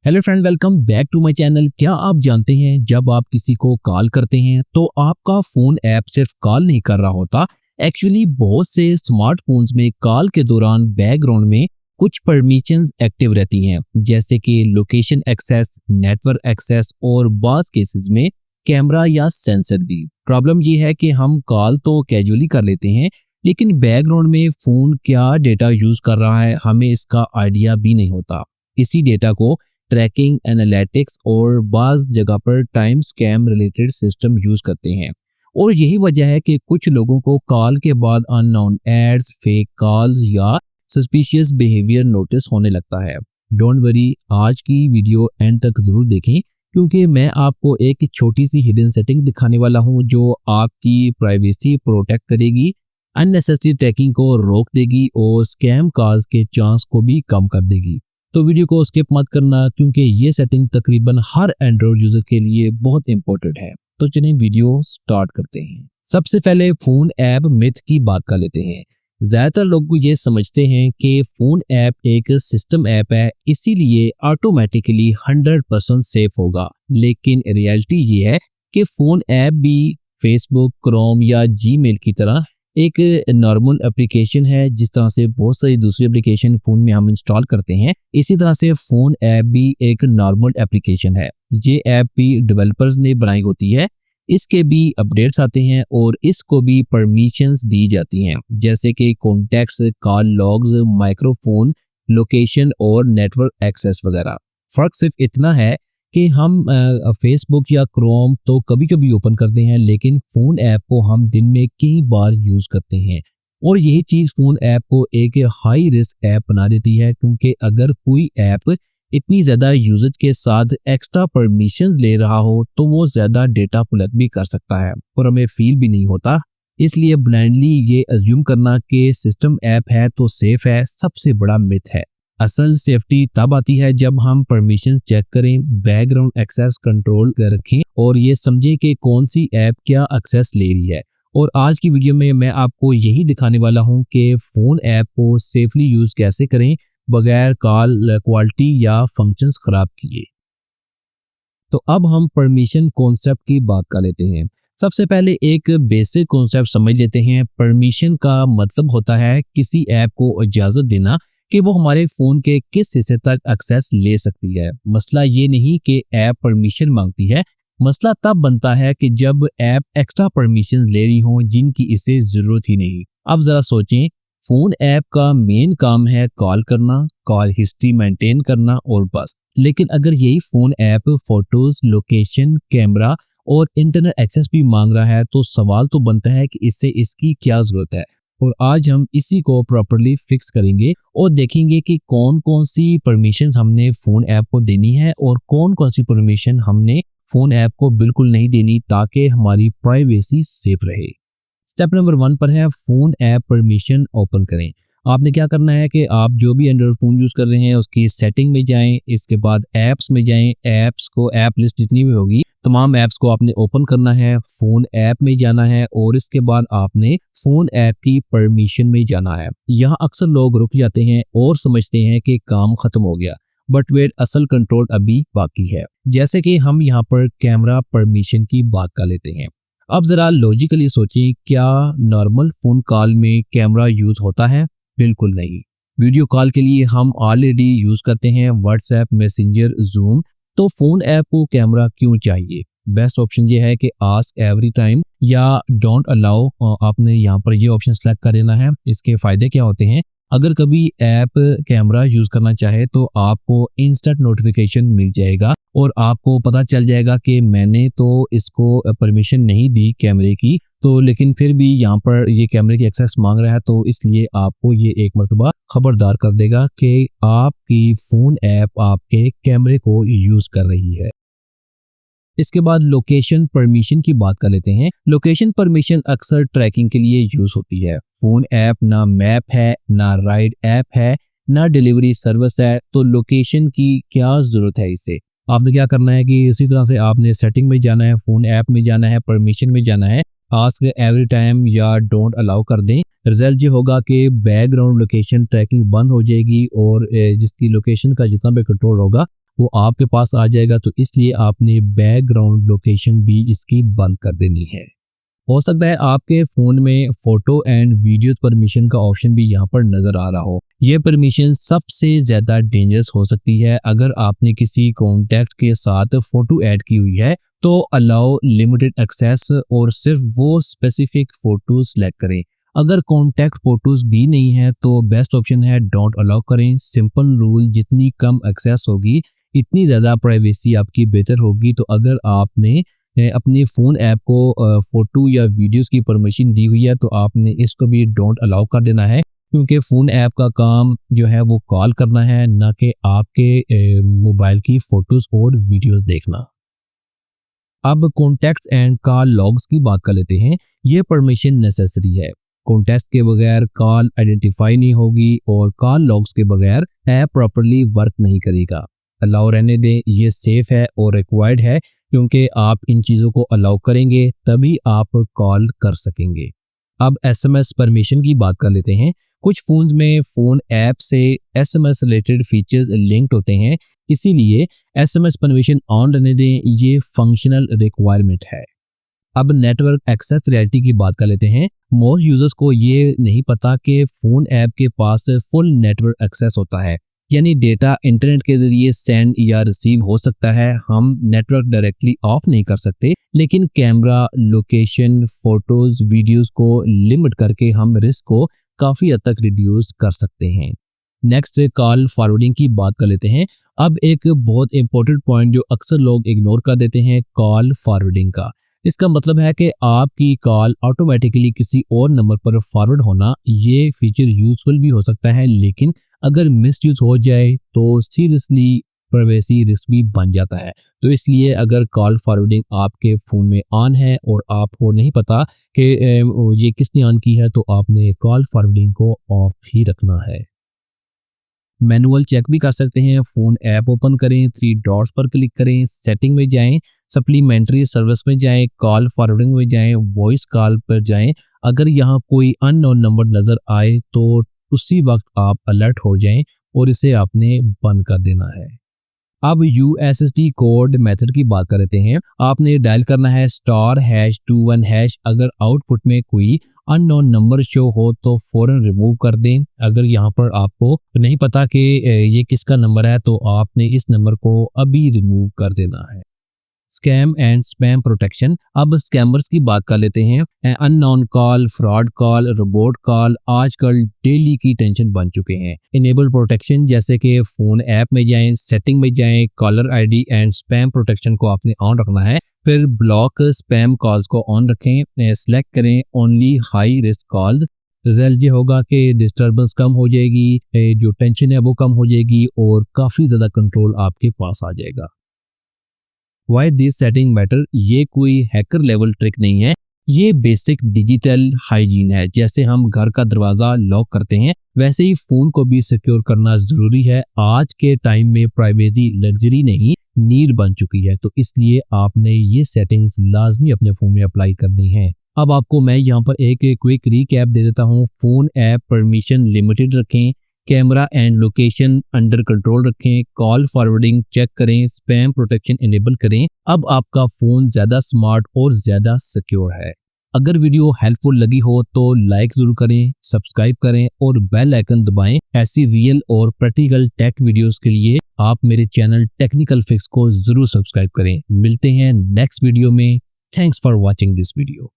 Hello friend, welcome back to my channel. क्या आप जानते हैं जब आप किसी को कॉल करते हैं तो आपका फोन ऐप सिर्फ कॉल नहीं कर रहा होता। एक्चुअली बहुत से स्मार्टफोन्स में कॉल के दौरान बैकग्राउंड में कुछ परमिशंस एक्टिव रहती हैं, जैसे कि लोकेशन एक्सेस, नेटवर्क एक्सेस और बाज़ केसेस में कैमरा या सेंसर भी। प्रॉब्लम ये है कि हम कॉल तो कैजुअली कर लेते हैं, लेकिन बैकग्राउंड में फोन क्या डेटा यूज कर रहा है हमें इसका आइडिया भी नहीं होता। इसी डेटा को ट्रैकिंग, एनालिटिक्स और बाज़ जगह पर time scam related system use करते हैं। और यही वजह है कि कुछ लोगों को कॉल के बाद अननोन एड्स, फेक कॉल्स या सस्पिशियस बिहेवियर नोटिस होने लगता है। डोंट वरी, आज की वीडियो एंड तक जरूर देखें, क्योंकि मैं आपको एक छोटी सी हिडन सेटिंग दिखाने वाला हूं जो आपकी प्राइवेसी प्रोटेक्ट करेगी, अननेसेसरी ट्रैकिंग को रोक देगी और स्कैम कॉल्स के चांस को भी कम कर देगी। तो वीडियो को स्किप मत करना, क्योंकि ये सेटिंग तकरीबन हर एंड्रॉइड यूजर के लिए बहुत इंपॉर्टेंट है। तो चलिए वीडियो स्टार्ट करते हैं। सबसे पहले फोन ऐप मिथ की बात कर लेते हैं। ज्यादातर लोग ये समझते हैं कि फोन ऐप एक सिस्टम ऐप है, इसीलिए ऑटोमेटिकली 100% सेफ होगा। लेकिन रियलिटी ये है कि फोन ऐप भी फेसबुक, क्रोम या जीमेल की तरह एक नॉर्मल एप्लीकेशन है। जिस तरह से बहुत सारी दूसरी एप्लीकेशन फोन में हम इंस्टॉल करते हैं, इसी तरह से फोन ऐप भी एक नॉर्मल एप्लीकेशन है। ये ऐप भी डेवलपर्स ने बनाई होती है, इसके भी अपडेट्स आते हैं और इसको भी परमिशंस दी जाती हैं, जैसे कि contacts, call logs, microphone, location और नेटवर्क एक्सेस वगैरह। फर्क सिर्फ इतना है कि हम फेसबुक या क्रोम तो कभी कभी ओपन करते हैं, लेकिन फ़ोन ऐप को हम दिन में कई बार यूज़ करते हैं। और यही चीज़ फ़ोन ऐप को एक हाई रिस्क ऐप बना देती है, क्योंकि अगर कोई ऐप इतनी ज़्यादा यूजेज के साथ एक्स्ट्रा परमिशंस ले रहा हो तो वो ज़्यादा डेटा कलेक्ट भी कर सकता है और हमें फील भी नहीं होता। इसलिए ब्लाइंडली ये अज्यूम करना कि सिस्टम ऐप है तो सेफ है, सबसे बड़ा मिथ है। असल सेफ्टी तब आती है जब हम परमिशन चेक करें, बैकग्राउंड एक्सेस कंट्रोल रखें और ये समझें कि कौन सी ऐप क्या एक्सेस ले रही है। और आज की वीडियो में मैं आपको यही दिखाने वाला हूं कि फ़ोन ऐप को सेफली यूज़ कैसे करें बगैर कॉल क्वालिटी या फंक्शंस खराब किए। तो अब हम परमिशन कॉन्सेप्ट की बात कर लेते हैं। सबसे पहले एक बेसिक कॉन्सेप्ट समझ लेते हैं। परमिशन का मतलब होता है किसी ऐप को इजाज़त देना कि वो हमारे फ़ोन के किस हिस्से तक एक्सेस ले सकती है। मसला ये नहीं कि ऐप परमिशन मांगती है, मसला तब बनता है कि जब ऐप एक्स्ट्रा परमिशन ले रही हो जिनकी इसे ज़रूरत ही नहीं। अब ज़रा सोचें, फ़ोन ऐप का मेन काम है कॉल करना, कॉल हिस्ट्री मेंटेन करना और बस। लेकिन अगर यही phone app photos, location, camera और इंटरनेट एक्सेस भी मांग रहा है तो सवाल तो बनता है कि इससे इसकी क्या ज़रूरत है। और आज हम इसी को प्रॉपर्ली फिक्स करेंगे और देखेंगे कि कौन कौन सी परमिशंस हमने फ़ोन ऐप को देनी है और कौन कौन सी परमिशन हमने फ़ोन ऐप को बिल्कुल नहीं देनी, ताकि हमारी प्राइवेसी सेफ रहे। स्टेप नंबर 1 पर है फ़ोन ऐप परमिशन ओपन करें। आपने क्या करना है कि आप जो भी एंड्रॉइड फ़ोन यूज़ कर रहे हैं उसकी सेटिंग में जाएं, इसके बाद ऐप्स में जाएं। ऐप्स को, ऐप लिस्ट जितनी भी होगी तमाम ऐप्स को आपने ओपन करना है, फ़ोन ऐप में जाना है और इसके बाद आपने फ़ोन ऐप की परमिशन में जाना है। यहाँ अक्सर लोग रुक जाते हैं और समझते हैं कि काम ख़त्म हो गया, बट वेट, असल कंट्रोल अभी बाकी है। जैसे कि हम यहाँ पर कैमरा परमिशन की बात कर लेते हैं। अब ज़रा लॉजिकली सोचें, क्या नॉर्मल फ़ोन कॉल में कैमरा यूज़ होता है? बिल्कुल नहीं। वीडियो कॉल के लिए हम ऑलरेडी यूज़ करते हैं व्हाट्सएप, मैसेंजर, जूम, तो फ़ोन ऐप को कैमरा क्यों चाहिए? बेस्ट ऑप्शन ये है कि आस्क एवरी टाइम या डोंट अलाउ। आपने यहाँ पर ये ऑप्शन सेलेक्ट कर देना है। इसके फ़ायदे क्या होते हैं? अगर कभी ऐप कैमरा यूज़ करना चाहे तो आपको इंस्टेंट नोटिफिकेशन मिल जाएगा और आपको पता चल जाएगा कि मैंने तो इसको परमिशन नहीं दी कैमरे की, तो लेकिन फिर भी यहाँ पर ये कैमरे की एक्सेस मांग रहा है, तो इसलिए आपको ये एक मरतबा खबरदार कर देगा कि आपकी फ़ोन ऐप आपके कैमरे को यूज़ कर रही है। इसके बाद लोकेशन परमिशन की बात कर लेते हैं। लोकेशन परमिशन अक्सर ट्रैकिंग के लिए यूज होती है। फोन ऐप ना मैप है, ना राइड ऐप है, ना डिलीवरी सर्विस है, तो लोकेशन की क्या जरूरत है इसे? आपने क्या करना है कि इसी तरह से आपने सेटिंग में जाना है, फोन ऐप में जाना है, परमिशन में जाना है, आस्क एवरी टाइम या डोंट अलाउ कर दें। रिजल्ट ये होगा कि बैकग्राउंड लोकेशन ट्रैकिंग बंद हो जाएगी और जिसकी लोकेशन का जितना भी कंट्रोल होगा वो आपके पास आ जाएगा। तो इसलिए आपने बैकग्राउंड लोकेशन भी इसकी बंद कर देनी है। हो सकता है आपके फ़ोन में फ़ोटो एंड वीडियो परमिशन का ऑप्शन भी यहाँ पर नज़र आ रहा हो। ये परमिशन सबसे ज़्यादा डेंजरस हो सकती है। अगर आपने किसी कॉन्टैक्ट के साथ फ़ोटो ऐड की हुई है तो अलाउ लिमिटेड एक्सेस और सिर्फ वो स्पेसिफिक फ़ोटो सेलेक्ट करें। अगर कॉन्टैक्ट फ़ोटोज़ भी नहीं है तो बेस्ट ऑप्शन है डोंट अलाउ करें। सिंपल रूल, जितनी कम एक्सेस होगी इतनी ज़्यादा प्राइवेसी आपकी बेहतर होगी। तो अगर आपने अपने फ़ोन ऐप को फ़ोटो या वीडियोस की परमिशन दी हुई है तो आपने इसको भी डोंट अलाउ कर देना है, क्योंकि फ़ोन ऐप का काम जो है वो कॉल करना है, ना कि आपके मोबाइल की फ़ोटोज़ और वीडियोस देखना। अब कॉन्टैक्ट्स एंड कॉल लॉग्स की बात कर लेते हैं। ये परमिशन नेसेसरी है। कॉन्टेक्ट के बगैर कॉल आइडेंटिफाई नहीं होगी और कॉल लॉग्स के बगैर ऐप प्रॉपर्ली वर्क नहीं करेगा। अलाउ रहने दें, ये सेफ है और रिक्वायर्ड है, क्योंकि आप इन चीज़ों को अलाउ करेंगे तभी आप कॉल कर सकेंगे। अब एसएमएस परमिशन की बात कर लेते हैं। कुछ फ़ोन्स में फ़ोन ऐप से एसएमएस रिलेटेड फीचर्स लिंक्ड होते हैं, इसीलिए एसएमएस परमिशन ऑन रहने दें, ये फंक्शनल रिक्वायरमेंट है। अब नेटवर्क एक्सेस रियलिटी की बात कर लेते हैं। मोस्ट यूजर्स को ये नहीं पता कि फ़ोन ऐप के पास फुल नेटवर्क एक्सेस होता है, यानी डेटा इंटरनेट के जरिए सेंड या रिसीव हो सकता है। हम नेटवर्क डायरेक्टली ऑफ नहीं कर सकते, लेकिन कैमरा, लोकेशन, फोटोज, वीडियोस को लिमिट करके हम रिस्क को काफ़ी हद तक रिड्यूस कर सकते हैं। नेक्स्ट कॉल फॉरवर्डिंग की बात कर लेते हैं। अब एक बहुत इंपॉर्टेंट पॉइंट जो अक्सर लोग इग्नोर कर देते हैं, कॉल फॉरवर्डिंग का। इसका मतलब है कि आपकी कॉल ऑटोमेटिकली किसी और नंबर पर फॉरवर्ड होना। ये फीचर यूजफुल भी हो सकता है, लेकिन अगर मिसयूज हो जाए तो सीरियसली प्राइवेसी रिस्क भी बन जाता है। तो इसलिए अगर कॉल फॉरवर्डिंग आपके फ़ोन में ऑन है और आपको नहीं पता कि ये किसने ऑन की है, तो आपने कॉल फॉरवर्डिंग को ऑफ ही रखना है। मैनुअल चेक भी कर सकते हैं। फ़ोन ऐप ओपन करें, 3 डॉट्स पर क्लिक करें, सेटिंग में जाएं, सप्लीमेंट्री सर्विस में जाएं, कॉल फॉरवर्डिंग में जाएं, वॉइस कॉल पर जाएं। अगर यहाँ कोई अननोन नंबर नज़र आए तो उसी वक्त आप अलर्ट हो जाएं और इसे आपने बंद कर देना है। अब USSD कोड मेथड की बात कर लेते हैं। आपने डायल करना है *#21#। अगर आउटपुट में कोई अननोन नंबर शो हो तो फौरन रिमूव कर दें। अगर यहाँ पर आपको नहीं पता कि ये किसका नंबर है तो आपने इस नंबर को अभी रिमूव कर देना है। Scam and spam protection. अब स्कैमर्स की बात कर लेते हैं। Unknown call, fraud call, robot call आजकल डेली की टेंशन बन चुके हैं। इनेबल प्रोटेक्शन, जैसे कि फ़ोन ऐप में जाएं, सेटिंग में जाएं, caller ID and spam protection को आपने ऑन रखना है। फिर ब्लॉक स्पैम कॉल्स को ऑन रखें, सेलेक्ट करें only high risk calls. Result ये होगा कि डिस्टर्बेंस कम हो जाएगी, जो टेंशन है वो कम हो जाएगी और काफ़ी ज़्यादा कंट्रोल आपके पास आ जाएगा। वाई दिस सेटिंग मैटर, ये कोई हैकर लेवल ट्रिक नहीं है, ये बेसिक डिजिटल हाइजीन है। जैसे हम घर का दरवाजा लॉक करते हैं, वैसे ही फोन को भी सिक्योर करना जरूरी है। आज के टाइम में प्राइवेसी लग्जरी नहीं, नीड बन चुकी है। तो इसलिए आपने ये सेटिंग्स लाजमी अपने फोन में अप्लाई करनी है। अब आपको मैं यहाँ पर एक क्विक रीकैप दे देता हूँ। फोन ऐप परमिशन लिमिटेड रखें, camera and location under control रखें, कॉल फॉरवर्डिंग चेक करें, स्पैम प्रोटेक्शन इनेबल करें। अब आपका फ़ोन ज़्यादा स्मार्ट और ज़्यादा सिक्योर है। अगर वीडियो हेल्पफुल लगी हो तो लाइक ज़रूर करें, सब्सक्राइब करें और बेल आइकन दबाएं। ऐसी रियल और प्रैक्टिकल टेक वीडियोस के लिए आप मेरे चैनल टेक्निकल फिक्स को ज़रूर सब्सक्राइब करें। मिलते हैं नेक्स्ट वीडियो में। Thanks for watching this video.